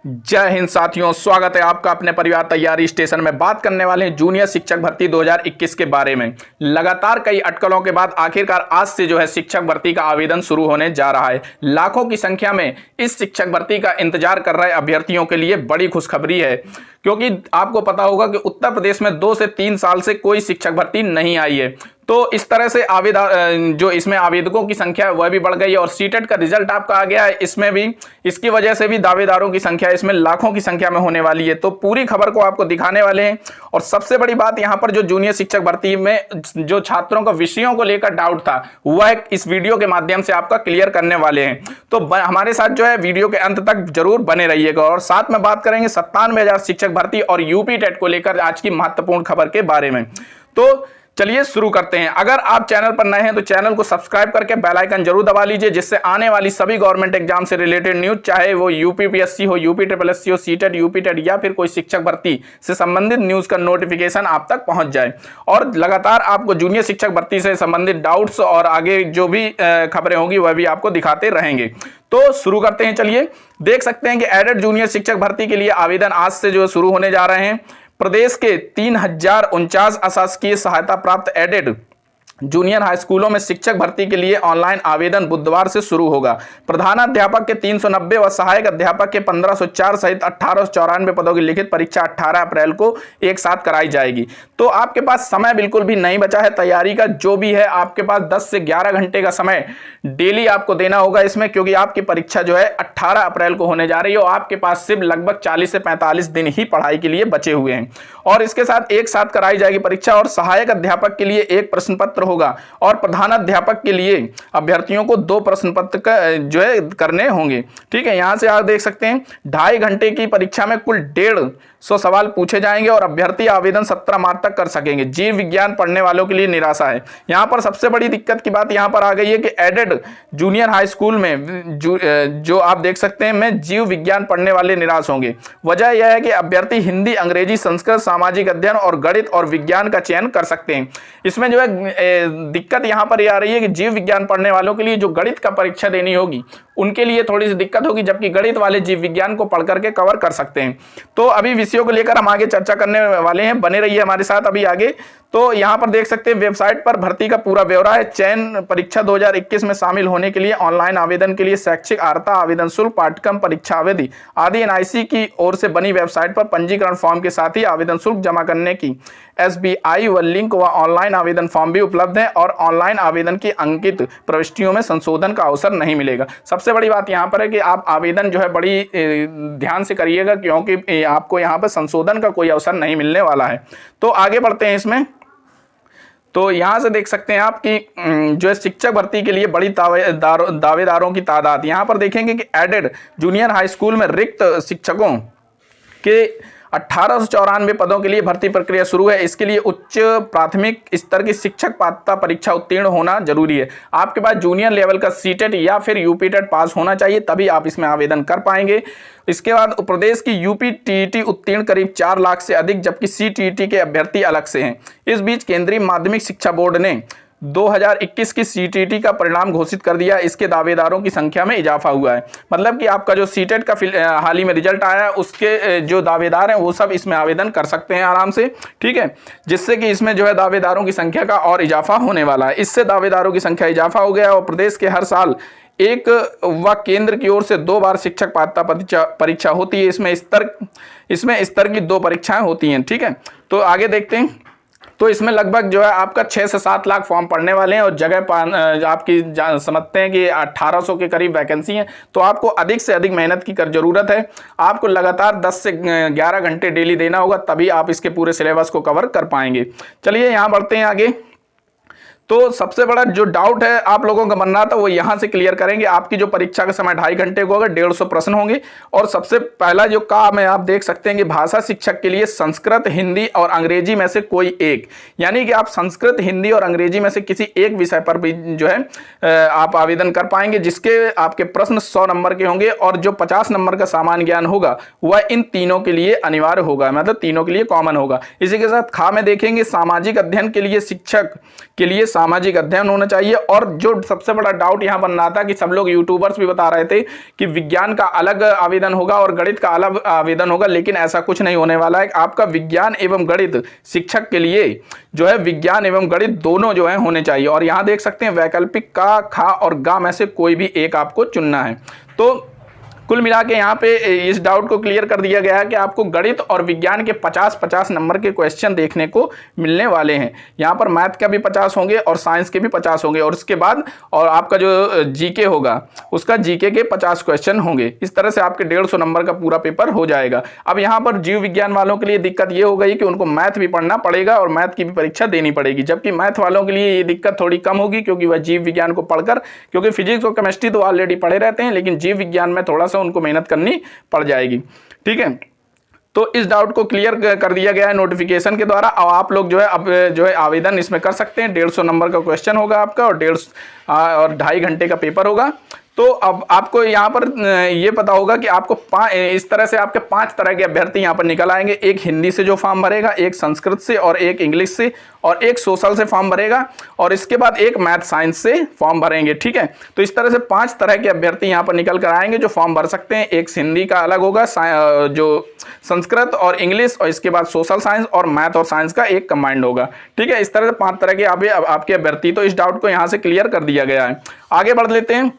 जय हिंद साथियों, स्वागत है आपका अपने परिवार तैयारी स्टेशन में। बात करने वाले हैं जूनियर शिक्षक भर्ती 2021 के बारे में। लगातार कई अटकलों के बाद आखिरकार आज से जो है शिक्षक भर्ती का आवेदन शुरू होने जा रहा है। लाखों की संख्या में इस शिक्षक भर्ती का इंतजार कर रहे अभ्यर्थियों के लिए बड़ी खुशखबरी है, क्योंकि आपको पता होगा कि उत्तर प्रदेश में 2 से 3 साल से कोई शिक्षक भर्ती नहीं आई है। तो इस तरह से जो इसमें आवेदकों की संख्या है वह भी बढ़ गई है और सीटेट का रिजल्ट आपका आ गया है। इसमें भी इसकी वजह से भी दावेदारों की संख्या इसमें लाखों की संख्या में होने वाली है। तो पूरी खबर को आपको दिखाने वाले हैं। और सबसे बड़ी बात यहाँ पर जो जूनियर शिक्षक भर्ती में जो छात्रों को विषयों को लेकर डाउट था वह इस वीडियो के माध्यम से आपका क्लियर करने वाले हैं। तो हमारे साथ जो है वीडियो के अंत तक जरूर बने रहिएगा। और साथ में बात करेंगे 97,000 शिक्षक भर्ती और यूपी टेट को लेकर आज की महत्वपूर्ण खबर के बारे में। तो चलिए शुरू करते हैं। अगर आप चैनल पर नए हैं तो चैनल को सब्सक्राइब करके बेल आइकन जरूर दबा लीजिए, जिससे आने वाली सभी गवर्नमेंट एग्जाम से रिलेटेड न्यूज, चाहे वो यूपीपीएससी हो, यूपीट्रिपलएससी हो, सीटेट, यूपीटेट या फिर कोई शिक्षक भर्ती से संबंधित न्यूज का नोटिफिकेशन आप तक पहुंच जाए। और लगातार आपको जूनियर शिक्षक भर्ती से संबंधित डाउट्स और आगे जो भी खबरें होंगी वह भी आपको दिखाते रहेंगे। तो शुरू करते हैं। चलिए देख सकते हैं कि एडेड जूनियर शिक्षक भर्ती के लिए आवेदन आज से जो शुरू होने जा रहे हैं। प्रदेश के 3049 अशासकीय सहायता प्राप्त एडेड जूनियर हाई स्कूलों में शिक्षक भर्ती के लिए ऑनलाइन आवेदन बुधवार से शुरू होगा। प्रधानाध्यापक के 390 व सहायक अध्यापक के 1504 सहित 1894 पदों की लिखित परीक्षा 18 अप्रैल को एक साथ कराई जाएगी। तो आपके पास समय बिल्कुल भी नहीं बचा है तैयारी का। जो भी है आपके पास 10 से 11 घंटे का समय डेली आपको देना होगा इसमें, क्योंकि आपकी परीक्षा जो है 18 अप्रैल को होने जा रही है और आपके पास सिर्फ लगभग 40 से 45 दिन ही पढ़ाई के लिए बचे हुए हैं। और इसके साथ एक साथ कराई जाएगी परीक्षा। और सहायक अध्यापक के लिए एक प्रश्न पत्र होगा और प्रधानाध्यापक के लिए अभ्यर्थियों को 2 प्रश्न पत्र जो है करने होंगे। ठीक है, यहां से आप देख सकते हैं 2.5 घंटे की परीक्षा में कुल 150 सवाल पूछे जाएंगे और अभ्यर्थी आवेदन 17 मार्च तक कर सकेंगे। जीव विज्ञान पढ़ने वालों के लिए निराशा है। यहां पर सबसे बड़ी दिक्कत की बात यहां पर आ गई है कि एडेड जूनियर हाई स्कूल में जो आप देख सकते हैं में जीव विज्ञान पढ़ने वाले निराश होंगे। वजह यह है कि अभ्यर्थी हिंदी, अंग्रेजी, संस्कृत, सामाजिक अध्ययन और गणित और विज्ञान का चयन कर सकते हैं। इसमें जो है दिक्कत यहां पर यह आ रही है कि जीव विज्ञान पढ़ने वालों के लिए जो गणित का परीक्षा देनी होगी उनके लिए थोड़ी सी दिक्कत होगी, जबकि गणित वाले जीव विज्ञान को पढ़ करके कवर कर सकते हैं। तो अभी विषयों को लेकर हम आगे चर्चा करने वाले हैं, बने रहिए हमारे साथ अभी आगे। तो यहाँ पर देख सकते हैं वेबसाइट पर भर्ती का पूरा ब्यौरा है। चयन परीक्षा 2021 में शामिल होने के लिए ऑनलाइन आवेदन के लिए शैक्षिक अर्हता, आवेदन शुल्क, पाठ्यक्रम, परीक्षा अवधि आदि एनआईसी की ओर से बनी वेबसाइट पर पंजीकरण फॉर्म के साथ ही आवेदन शुल्क जमा करने की SBI व लिंक व ऑनलाइन आवेदन फॉर्म भी उपलब्ध है। और ऑनलाइन आवेदन की अंकित प्रविष्टियों में संशोधन का अवसर नहीं मिलेगा। सबसे बड़ी बात यहाँ पर है कि आप आवेदन जो है बड़ी ध्यान से करिएगा, क्योंकि आपको यहाँ पर संशोधन का कोई अवसर नहीं मिलने वाला है। तो आगे बढ़ते हैं इसमें। तो यहाँ से देख सकते हैं आप कि जो है शिक्षक भर्ती के लिए बड़ी दावेदारों की तादाद। यहाँ पर देखेंगे कि एडेड जूनियर हाई स्कूल में रिक्त शिक्षकों के 1894 पदों के लिए भर्ती प्रक्रिया शुरू है। इसके लिए उच्च प्राथमिक स्तर की शिक्षक पात्रता परीक्षा उत्तीर्ण होना जरूरी है। आपके पास जूनियर लेवल का सीटेट या फिर यूपीटेट पास होना चाहिए, तभी आप इसमें आवेदन कर पाएंगे। इसके बाद प्रदेश की यूपीटीईटी उत्तीर्ण करीब 4 लाख से अधिक, जबकि सीटीईटी के अभ्यर्थी अलग से हैं। इस बीच केंद्रीय माध्यमिक शिक्षा बोर्ड ने 2021 की सीटीईटी का परिणाम घोषित कर दिया। इसके दावेदारों की संख्या में इजाफा हुआ है। मतलब कि आपका जो सीटेट का हाल ही में रिजल्ट आया है उसके जो दावेदार हैं वो सब इसमें आवेदन कर सकते हैं आराम से। ठीक है, जिससे कि इसमें जो है दावेदारों की संख्या का और इजाफा होने वाला है। इससे दावेदारों की संख्या इजाफा हो गया और प्रदेश के हर साल एक व केंद्र की ओर से 2 बार शिक्षक पात्रता परीक्षा होती है। इसमें स्तर की 2 परीक्षाएं होती हैं। ठीक है, तो आगे देखते हैं। तो इसमें लगभग जो है आपका 6 से 7 लाख फॉर्म पड़ने वाले हैं और जगह आपकी समझते हैं कि 1800 के करीब वैकेंसी है। तो आपको अधिक से अधिक मेहनत की जरूरत है। आपको लगातार 10 से 11 घंटे डेली देना होगा, तभी आप इसके पूरे सिलेबस को कवर कर पाएंगे। चलिए यहाँ बढ़ते हैं आगे। तो सबसे बड़ा जो डाउट है आप लोगों का बन रहा था वो यहाँ से क्लियर करेंगे। आपकी जो परीक्षा का समय 2.5 घंटे को होगा, 150 प्रश्न होंगे। और सबसे पहला जो काम है आप देख सकते हैं कि भाषा शिक्षक के लिए संस्कृत, हिंदी और अंग्रेजी में से कोई एक, यानी कि आप संस्कृत, हिंदी और अंग्रेजी में से किसी एक विषय पर भी जो है आप आवेदन कर पाएंगे, जिसके आपके प्रश्न 100 नंबर के होंगे और जो 50 नंबर का सामान्य ज्ञान होगा वह इन तीनों के लिए अनिवार्य होगा, मतलब तीनों के लिए कॉमन होगा। इसी के साथ खा में देखेंगे सामाजिक अध्ययन के लिए शिक्षक के लिए सामाजिक अध्ययन होना चाहिए। और जो सबसे बड़ा डाउट यहाँ बन रहा था कि सब लोग यूट्यूबर्स भी बता रहे थे कि विज्ञान का अलग आवेदन होगा और गणित का अलग आवेदन होगा, लेकिन ऐसा कुछ नहीं होने वाला है। आपका विज्ञान एवं गणित शिक्षक के लिए जो है विज्ञान एवं गणित दोनों जो है होने चाहिए। और यहाँ देख सकते हैं वैकल्पिक का, खा और गा में से कोई भी एक आपको चुनना है। तो कुल मिला के यहाँ पे इस डाउट को क्लियर कर दिया गया है कि आपको गणित और विज्ञान के 50-50 नंबर के क्वेश्चन देखने को मिलने वाले हैं। यहाँ पर मैथ का भी 50 होंगे और साइंस के भी 50 होंगे, और उसके बाद और आपका जो जीके होगा उसका जीके के 50 क्वेश्चन होंगे। इस तरह से आपके 150 नंबर का पूरा पेपर हो जाएगा। अब यहाँ पर जीव विज्ञान वालों के लिए दिक्कत ये हो गई कि उनको मैथ भी पढ़ना पड़ेगा और मैथ की भी परीक्षा देनी पड़ेगी, जबकि मैथ वालों के लिए ये दिक्कत थोड़ी कम होगी क्योंकि वह जीव विज्ञान को पढ़कर, क्योंकि फिजिक्स और केमिस्ट्री तो ऑलरेडी पढ़े रहते हैं, लेकिन जीव विज्ञान में थोड़ा सा उनको मेहनत करनी पड़ जाएगी। ठीक है, तो इस डाउट को क्लियर कर दिया गया है नोटिफिकेशन के द्वारा। अब आप लोग जो है अब जो है आवेदन इसमें कर सकते हैं। 150 नंबर का क्वेश्चन होगा आपका और 2.5 घंटे का पेपर होगा। तो अब आपको यहाँ पर ये पता होगा कि आपको इस तरह से आपके 5 तरह के अभ्यर्थी यहाँ पर निकल आएंगे। एक हिंदी से जो फॉर्म भरेगा, एक संस्कृत से, और एक इंग्लिश से, और एक सोशल से फॉर्म भरेगा, और इसके बाद एक मैथ साइंस से फॉर्म भरेंगे। ठीक है, तो इस तरह से 5 तरह के अभ्यर्थी यहाँ पर निकल कर आएंगे जो फॉर्म भर सकते हैं। एक हिंदी का अलग होगा, जो संस्कृत और इंग्लिश, और इसके बाद सोशल साइंस और मैथ और साइंस का एक कंबाइंड होगा। ठीक है, इस तरह से 5 तरह के आपके अभ्यर्थी, तो इस डाउट को यहाँ से क्लियर कर दिया गया है। आगे बढ़ लेते हैं।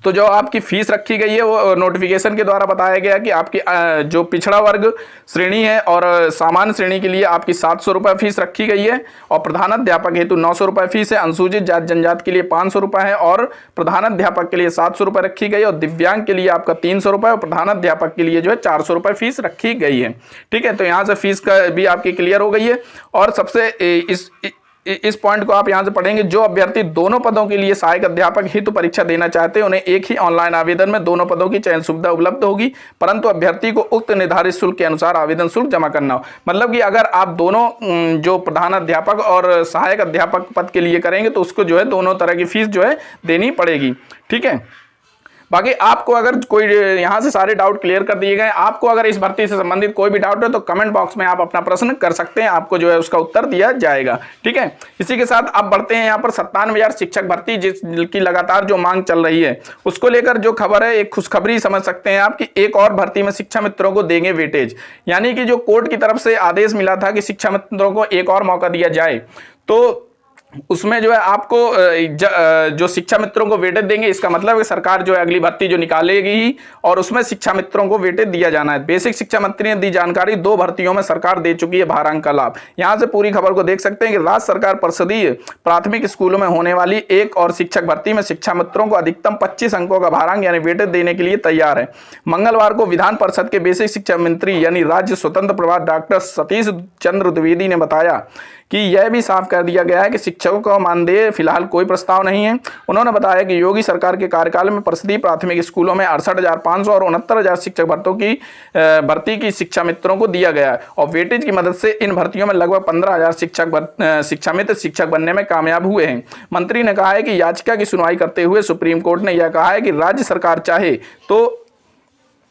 तो जो आपकी फीस रखी गई है वो नोटिफिकेशन के द्वारा बताया गया कि आपकी जो पिछड़ा वर्ग श्रेणी है और सामान्य श्रेणी के लिए आपकी 700 रुपये फीस रखी गई है, और प्रधानाध्यापक हेतु 900 रुपये फीस है। अनुसूचित जाति जनजाति के लिए 500 रुपये है, और प्रधानाध्यापक के लिए 700 रुपये रखी गई है, और दिव्यांग के लिए आपका 300 रुपये, और प्रधानाध्यापक के लिए जो है 400 रुपये फीस रखी गई है। ठीक है, तो यहाँ से फीस का भी आपकी क्लियर हो गई है। और सबसे इस पॉइंट को आप यहां से पढ़ेंगे, जो अभ्यर्थी दोनों पदों के लिए सहायक अध्यापक हेतु परीक्षा देना चाहते हैं उन्हें एक ही ऑनलाइन आवेदन में दोनों पदों की चयन सुविधा उपलब्ध होगी, परंतु अभ्यर्थी को उक्त निर्धारित शुल्क के अनुसार आवेदन शुल्क जमा करना हो। मतलब कि अगर आप दोनों जो प्रधान अध्यापक और सहायक अध्यापक पद के लिए करेंगे तो उसको जो है दोनों तरह की फीस जो है देनी पड़ेगी। ठीक है, बाकी आपको अगर कोई यहाँ से सारे डाउट क्लियर कर दिए गए। आपको अगर इस भर्ती से संबंधित कोई भी डाउट है तो कमेंट बॉक्स में आप अपना प्रश्न कर सकते हैं, आपको जो है उसका उत्तर दिया जाएगा। ठीक है, इसी के साथ आप बढ़ते हैं यहाँ पर 97,000 शिक्षक भर्ती जिसकी लगातार जो मांग चल रही है उसको लेकर जो खबर है, एक खुशखबरी समझ सकते हैं आप कि एक और भर्ती में शिक्षा मित्रों को देंगे वेटेज। यानी कि जो कोर्ट की तरफ से आदेश मिला था कि शिक्षा मित्रों को एक और मौका दिया जाए, तो उसमें जो है आपको जो शिक्षा मित्रों को वेटेज देंगे। इसका मतलब है सरकार जो है अगली भर्ती जो निकालेगी और उसमें शिक्षा मित्रों को वेटेज दिया जाना है। बेसिक शिक्षा मंत्री ने दी जानकारी, 2 भर्तियों में सरकार दे चुकी है भारांक का लाभ। यहां से पूरी खबर को देख सकते हैं कि राज्य सरकार परिषदीय प्राथमिक स्कूलों में होने वाली एक और शिक्षक भर्ती में शिक्षा मित्रों को अधिकतम 25 अंकों का भारांक यानी वेटेज देने के लिए तैयार है। मंगलवार को विधान परिषद के बेसिक शिक्षा मंत्री यानी राज्य स्वतंत्र प्रभार डॉक्टर सतीश चंद्र द्विवेदी ने बताया कि यह भी साफ कर दिया गया है कि शिक्षकों को मानदेय फिलहाल कोई प्रस्ताव नहीं है। उन्होंने बताया कि योगी सरकार के कार्यकाल में परिषदीय प्राथमिक स्कूलों में 68,500 और 69,000 शिक्षक भर्ती की शिक्षा मित्रों को दिया गया है, और वेटेज की मदद से इन भर्तियों में लगभग 15,000 शिक्षा मित्र शिक्षक बनने में कामयाब हुए हैं। मंत्री ने कहा है कि याचिका की सुनवाई करते हुए सुप्रीम कोर्ट ने यह कहा है कि राज्य सरकार चाहे तो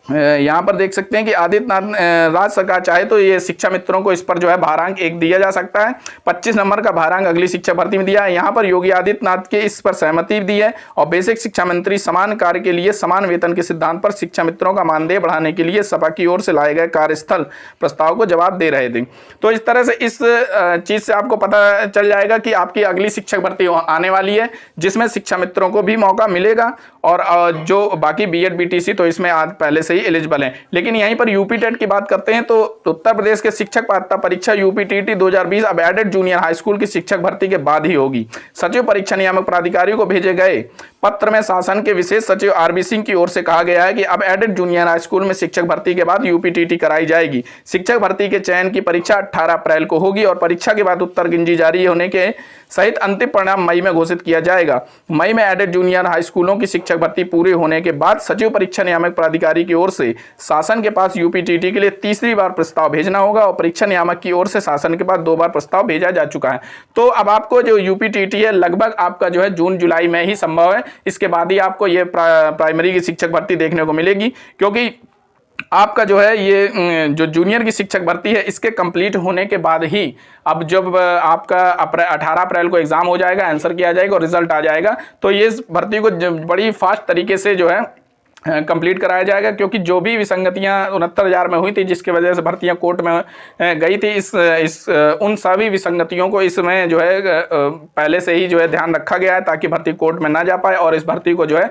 यहाँ पर देख सकते हैं कि आदित्यनाथ राज्य सरकार चाहे तो ये शिक्षा मित्रों को इस पर जो है भारांक 1 दिया जा सकता है। 25 नंबर का भारांक अगली शिक्षा भर्ती में दिया है। यहाँ पर योगी आदित्यनाथ के इस पर सहमति दी है, और बेसिक शिक्षा मंत्री समान कार्य के लिए समान वेतन के सिद्धांत पर शिक्षा मित्रों का मानदेय बढ़ाने के लिए सपा की ओर से लाए गए कार्यस्थल प्रस्ताव को जवाब दे रहे थे। तो इस तरह से इस चीज से आपको पता चल जाएगा कि आपकी अगली शिक्षक भर्ती आने वाली है जिसमें शिक्षा मित्रों को भी मौका मिलेगा, और जो बाकी बीएड बीटीसी तो इसमें आज पहले से एलिजिबल हैं। लेकिन यहीं पर यूपी टेट की बात करते हैं तो उत्तर प्रदेश के शिक्षक पात्रता परीक्षा यूपी टीटी 2020 अब एडेड जूनियर हाई स्कूल की शिक्षक भर्ती के बाद ही होगी। सचिव परीक्षा नियामक प्राधिकारी को भेजे गए पत्र में शासन के विशेष सचिव आरबी सिंह की ओर से कहा गया है कि अब एडेड जूनियर हाई स्कूल में शिक्षक भर्ती के बाद यूपी टीटी कराई जाएगी। शिक्षक भर्ती के चयन की परीक्षा 18 अप्रैल को होगी, और परीक्षा के बाद उत्तर गिनती जारी होने के सहित अंतिम परिणाम मई में घोषित किया जाएगा। मई में एडेड जूनियर हाई स्कूलों की शिक्षक भर्ती पूरी होने के बाद सचिव परीक्षा नियामक प्राधिकारी की ओर से शासन के पास यूपी टीटी के लिए तीसरी बार प्रस्ताव भेजना होगा, और परीक्षा नियामक की ओर से शासन के पास 2 बार प्रस्ताव भेजा जा चुका है। तो अब आपको जो यूपी टीटी है लगभग आपका जो है जून जुलाई में ही संभव है, इसके बाद ही आपको ये प्राइमरी की शिक्षक भर्ती देखने को मिलेगी, क्योंकि आपका जो है ये जो जूनियर की शिक्षक भर्ती है इसके कंप्लीट होने के बाद ही अब जब आपका 18 अप्रैल को एग्ज़ाम हो जाएगा, आंसर किया जाएगा और रिजल्ट आ जाएगा, तो ये इस भर्ती को बड़ी फास्ट तरीके से जो है कंप्लीट कराया जाएगा, क्योंकि जो भी विसंगतियां 69,000 में हुई थी जिसकी वजह से भर्तियां कोर्ट में गई थी, इस उन सभी विसंगतियों को इसमें जो है पहले से ही जो है ध्यान रखा गया है ताकि भर्ती कोर्ट में ना जा पाए और इस भर्ती को जो है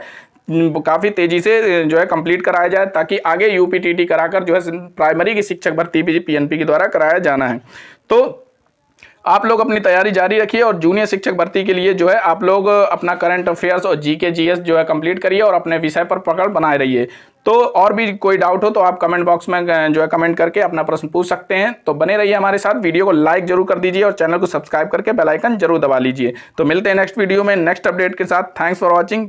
काफ़ी तेज़ी से जो है कंप्लीट कराया जाए ताकि आगे यूपीटीटी कराकर जो है प्राइमरी की शिक्षक भर्ती भी पीएनपी के द्वारा कराया जाना है। तो आप लोग अपनी तैयारी जारी रखिए और जूनियर शिक्षक भर्ती के लिए जो है आप लोग अपना करंट अफेयर्स और जीके जीएस जो है कंप्लीट करिए और अपने विषय पर पकड़ बनाए रहिए। तो और भी कोई डाउट हो तो आप कमेंट बॉक्स में जो है कमेंट करके अपना प्रश्न पूछ सकते हैं। तो बने रहिए हमारे साथ, वीडियो को लाइक जरूर कर दीजिए और चैनल को सब्सक्राइब करके बेल आइकन जरूर दबा लीजिए। तो मिलते हैं नेक्स्ट वीडियो में नेक्स्ट अपडेट के साथ। Thanks for watching.